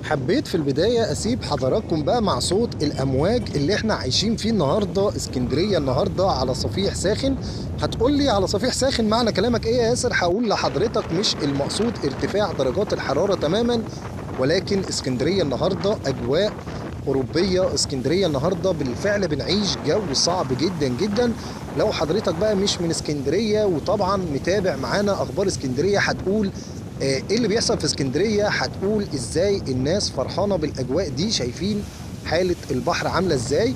حبيت في البداية أسيب حضراتكم بقى مع صوت الأمواج اللي احنا عايشين فيه النهاردة. اسكندرية النهاردة على صفيح ساخن. هتقولي على صفيح ساخن معنى كلامك ايه يا ياسر؟ هقول لحضرتك مش المقصود ارتفاع درجات الحرارة تماما، ولكن اسكندرية النهاردة أجواء أوروبية. اسكندرية النهاردة بالفعل بنعيش جو صعب جدا جدا. لو حضرتك بقى مش من اسكندرية وطبعا متابع معانا أخبار اسكندرية هتقول ايه اللي بيحصل في اسكندريه، هتقول ازاي الناس فرحانه بالاجواء دي، شايفين حاله البحر عامله ازاي.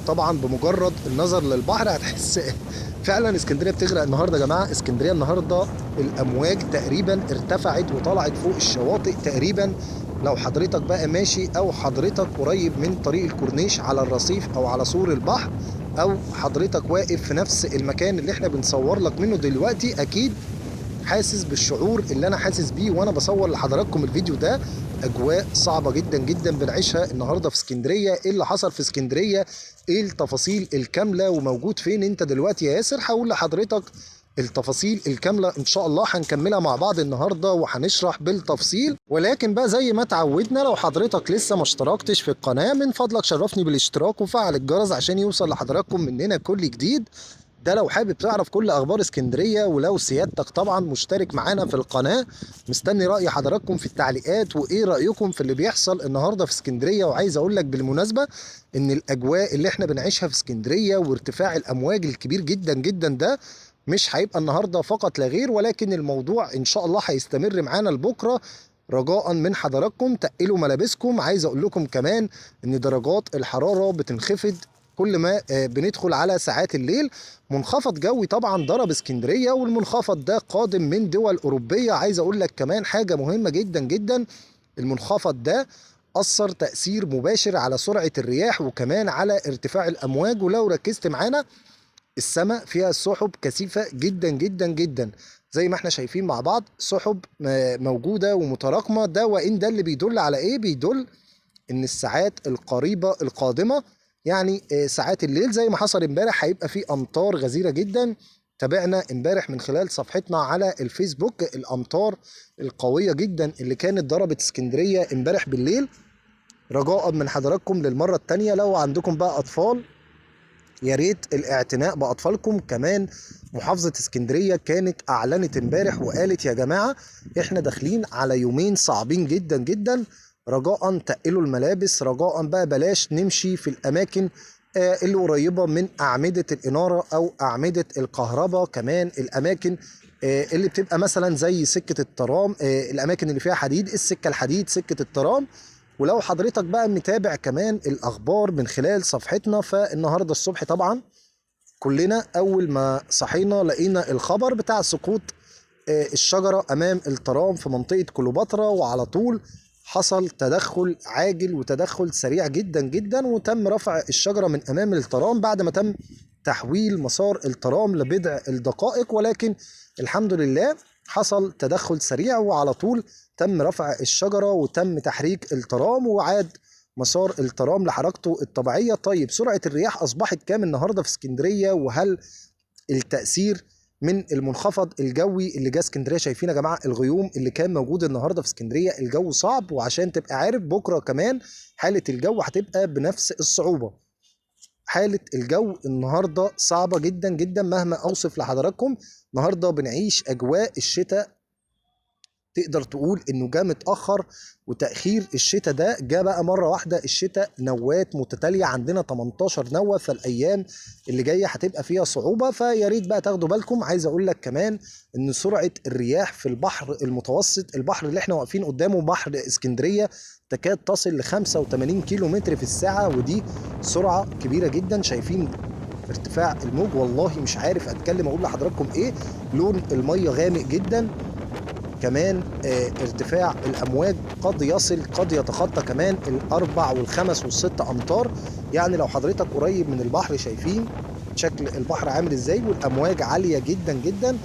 طبعا بمجرد النظر للبحر هتحس فعلا اسكندريه بتغرق النهارده يا جماعه. اسكندريه النهارده الامواج تقريبا ارتفعت وطلعت فوق الشواطئ تقريبا. لو حضرتك بقى ماشي او حضرتك قريب من طريق الكورنيش على الرصيف او على سور البحر، او حضرتك واقف في نفس المكان اللي احنا بنصور لك منه دلوقتي، اكيد حاسس بالشعور اللي انا حاسس بيه وانا بصور لحضراتكم الفيديو ده. اجواء صعبه جدا جدا بنعيشها النهارده في اسكندريه. ايه اللي حصل في اسكندريه؟ ايه التفاصيل الكامله؟ وموجود فين انت دلوقتي يا ياسر؟ هقول لحضرتك التفاصيل الكامله ان شاء الله، هنكملها مع بعض النهارده وهنشرح بالتفصيل. ولكن بقى زي ما اتعودنا، لو حضرتك لسه ما اشتركتش في القناه من فضلك شرفني بالاشتراك وفعل الجرس عشان يوصل لحضراتكم مننا كل جديد. ده لو حابب تعرف كل اخبار اسكندريه. ولو سيادتك طبعا مشترك معانا في القناه، مستني راي حضراتكم في التعليقات، وايه رايكم في اللي بيحصل النهارده في اسكندريه. وعايز اقول لك بالمناسبه ان الاجواء اللي احنا بنعيشها في اسكندريه وارتفاع الامواج الكبير جدا جدا ده مش هيبقى النهارده فقط لا غير، ولكن الموضوع ان شاء الله هيستمر معانا لبكره. رجاء من حضراتكم تقلوا ملابسكم. عايز اقول لكم كمان ان درجات الحراره بتنخفض كل ما بندخل على ساعات الليل. منخفض جوي طبعا ضرب اسكندريه، والمنخفض ده قادم من دول اوروبيه. عايز اقول لك كمان حاجه مهمه جدا جدا، المنخفض ده اثر تاثير مباشر على سرعه الرياح وكمان على ارتفاع الامواج. ولو ركزت معانا، السماء فيها سحب كثيفه جدا جدا جدا، زي ما احنا شايفين مع بعض سحب موجوده ومتراكمه. ده وان ده اللي بيدل على ايه؟ بيدل ان الساعات القريبه القادمه، يعني ساعات الليل زي ما حصل امبارح، هيبقى في امطار غزيره جدا. تابعنا امبارح من خلال صفحتنا على الفيسبوك الامطار القويه جدا اللي كانت ضربت اسكندريه امبارح بالليل. رجاء من حضراتكم للمره الثانيه، لو عندكم بقى اطفال يا ريت الاعتناء باطفالكم. كمان محافظه اسكندريه كانت اعلنت امبارح وقالت يا جماعه احنا داخلين على يومين صعبين جدا جدا. رجاء تقلوا الملابس، رجاء بقى بلاش نمشي في الاماكن اللي قريبه من اعمده الاناره او اعمده الكهرباء. كمان الاماكن اللي بتبقى مثلا زي سكه الترام، الاماكن اللي فيها حديد، السكه الحديد، سكه الترام. ولو حضرتك بقى متابع كمان الاخبار من خلال صفحتنا، فالنهارده الصبح طبعا كلنا اول ما صحينا لقينا الخبر بتاع سقوط الشجره امام الترام في منطقه كليوباترا، وعلى طول حصل تدخل عاجل وتدخل سريع جدا جدا، وتم رفع الشجره من امام الترام بعد ما تم تحويل مسار الترام لبضع الدقائق. ولكن الحمد لله حصل تدخل سريع وعلى طول تم رفع الشجرة وتم تحريك الترام وعاد مسار الترام لحركته الطبيعية. طيب سرعة الرياح أصبحت كام النهاردة في اسكندرية؟ وهل التأثير من المنخفض الجوي اللي جه اسكندرية؟ شايفين يا جماعة الغيوم اللي كان موجود النهاردة في اسكندرية. الجو صعب، وعشان تبقى عارف بكرة كمان حالة الجو هتبقى بنفس الصعوبة. حالة الجو النهاردة صعبة جدا جدا مهما أوصف لحضراتكم. النهاردة بنعيش أجواء الشتاء، تقدر تقول انه جه متاخر، وتاخير الشتاء ده جه بقى مره واحده. الشتاء نوات متتاليه عندنا 18 نوه، فالايام اللي جايه هتبقى فيها صعوبه، فيا ريت بقى تاخدوا بالكم. عايز اقول لك كمان ان سرعه الرياح في البحر المتوسط، البحر اللي احنا واقفين قدامه بحر اسكندريه، تكاد تصل ل 85 كيلو متر في الساعه، ودي سرعه كبيره جدا. شايفين ارتفاع الموج؟ والله مش عارف اتكلم اقول لحضراتكم ايه. لون الميه غامق جدا. كمان ارتفاع الامواج قد يصل، قد يتخطى كمان الاربع والخمس والست امتار. يعني لو حضرتك قريب من البحر شايفين شكل البحر عامل ازاي، والامواج عاليه جدا جدا.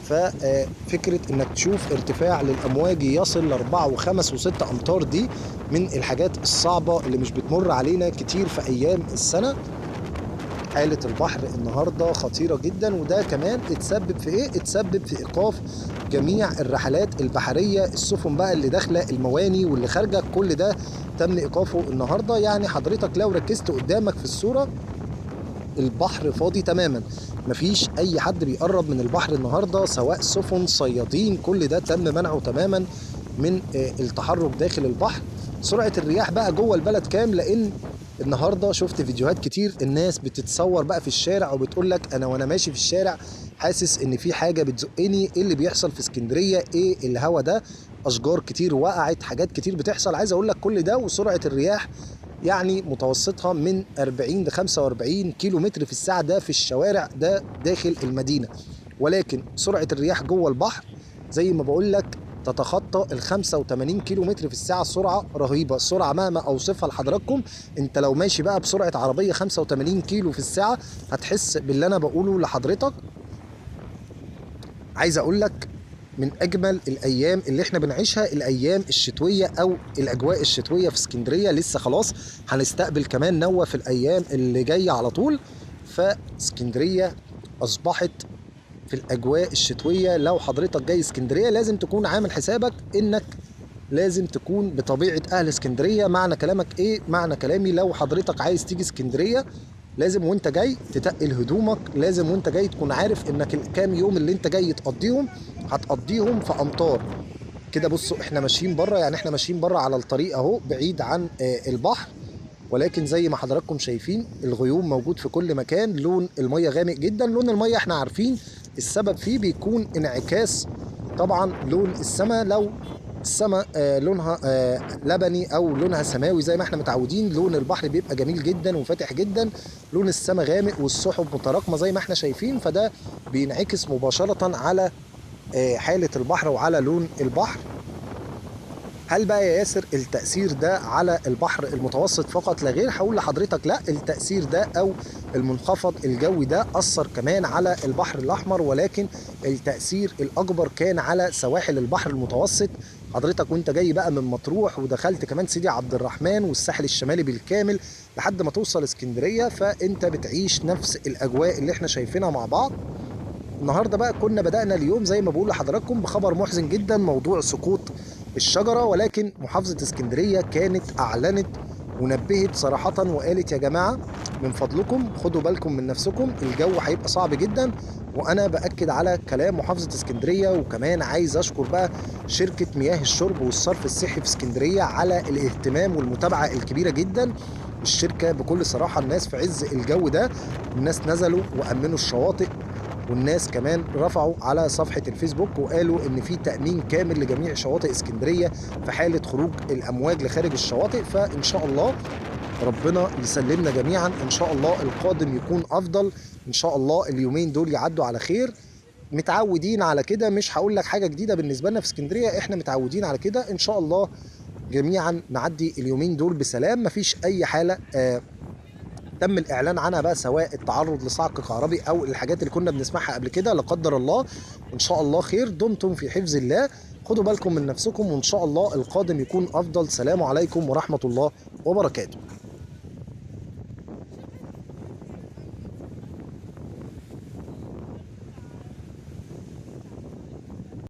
ففكره انك تشوف ارتفاع للامواج يصل لاربعه وخمس وست امتار، دي من الحاجات الصعبه اللي مش بتمر علينا كتير في ايام السنه. حالة البحر النهاردة خطيرة جدا، وده كمان اتسبب في ايه؟ اتسبب في ايقاف جميع الرحلات البحرية، السفن بقى اللي داخلة المواني واللي خارجة كل ده تم ايقافه النهاردة. يعني حضرتك لو ركزت قدامك في الصورة البحر فاضي تماما، مفيش اي حد بيقرب من البحر النهارده، سواء سفن صيادين، كل ده تم منعه تماما من التحرك داخل البحر. سرعة الرياح بقى جوه البلد كام؟ لان النهارده شفت فيديوهات كتير الناس بتتصور بقى في الشارع وبتقول لك انا وانا ماشي في الشارع حاسس ان في حاجه بتزقني. ايه اللي بيحصل في اسكندريه؟ ايه الهوا ده؟ اشجار كتير وقعت، حاجات كتير بتحصل. عايز اقول لك كل ده وسرعه الرياح يعني متوسطها من 40 ل 45 كيلو متر في الساعة، ده في الشوارع ده داخل المدينة. ولكن سرعة الرياح جوه البحر زي ما بقول لك تتخطى ال 85 كيلو متر في الساعة. سرعة رهيبة، سرعة مهما أوصفها لحضراتكم. أنت لو ماشي بقى بسرعة عربية 85 كيلو في الساعة هتحس باللي أنا بقوله لحضرتك. عايز أقول لك من اجمل الايام اللي احنا بنعيشها الايام الشتويه او الاجواء الشتويه في اسكندريه. لسه خلاص هنستقبل كمان نوة في الايام اللي جايه على طول. فاسكندريه اصبحت في الاجواء الشتويه. لو حضرتك جاي اسكندريه لازم تكون عامل حسابك انك لازم تكون بطبيعه اهل اسكندريه. معنى كلامك ايه؟ معنى كلامي لو حضرتك عايز تيجي اسكندريه لازم وانت جاي تتقل هدومك، لازم وانت جاي تكون عارف انك الكام يوم اللي انت جاي تقضيهم هتقضيهم في امطار كده. بصوا احنا ماشيين بره، يعني احنا ماشيين بره على الطريق اهو بعيد عن البحر، ولكن زي ما حضراتكم شايفين الغيوم موجود في كل مكان. لون المية غامق جدا. لون المية احنا عارفين السبب فيه بيكون انعكاس طبعا لون السماء. لو السماء لونها لبني او لونها سماوي زي ما احنا متعودين، لون البحر بيبقى جميل جدا وفاتح جدا. لون السماء غامق والسحب متراكمه زي ما احنا شايفين، فده بينعكس مباشره على حاله البحر وعلى لون البحر. هل بقى يا ياسر التأثير ده على البحر المتوسط فقط لا غير؟ هقول لحضرتك لا، التأثير ده أو المنخفض الجوي ده أثر كمان على البحر الأحمر، ولكن التأثير الأكبر كان على سواحل البحر المتوسط. حضرتك وانت جاي بقى من مطروح ودخلت كمان سيدي عبد الرحمن والساحل الشمالي بالكامل لحد ما توصل اسكندرية، فانت بتعيش نفس الأجواء اللي احنا شايفينها مع بعض. النهارده بقى كنا بدأنا اليوم زي ما بقول لحضراتكم بخبر محزن جدا، موضوع سقوط الشجرة، ولكن محافظة اسكندرية كانت أعلنت ونبهت صراحة وقالت يا جماعة من فضلكم خدوا بالكم من نفسكم، الجو هيبقى صعب جدا. وأنا بأكد على كلام محافظة اسكندرية. وكمان عايز أشكر بقى شركة مياه الشرب والصرف الصحي في اسكندرية على الاهتمام والمتابعة الكبيرة جدا. الشركة بكل صراحة الناس في عز الجو ده الناس نزلوا وأمنوا الشواطئ، والناس كمان رفعوا على صفحة الفيسبوك وقالوا ان في تأمين كامل لجميع شواطئ اسكندرية في حالة خروج الامواج لخارج الشواطئ. فان شاء الله ربنا يسلمنا جميعا، ان شاء الله القادم يكون افضل، ان شاء الله اليومين دول يعدوا على خير. متعودين على كده، مش هقول لك حاجة جديدة بالنسبة لنا في اسكندرية، احنا متعودين على كده. ان شاء الله جميعا نعدي اليومين دول بسلام، مفيش اي حالة تم الاعلان عنها بقى سواء التعرض لصعق كهربي او الحاجات اللي كنا بنسمعها قبل كده، لا قدر الله. ان شاء الله خير، دمتم في حفظ الله، خدوا بالكم من نفسكم، وان شاء الله القادم يكون افضل. سلام عليكم ورحمة الله وبركاته.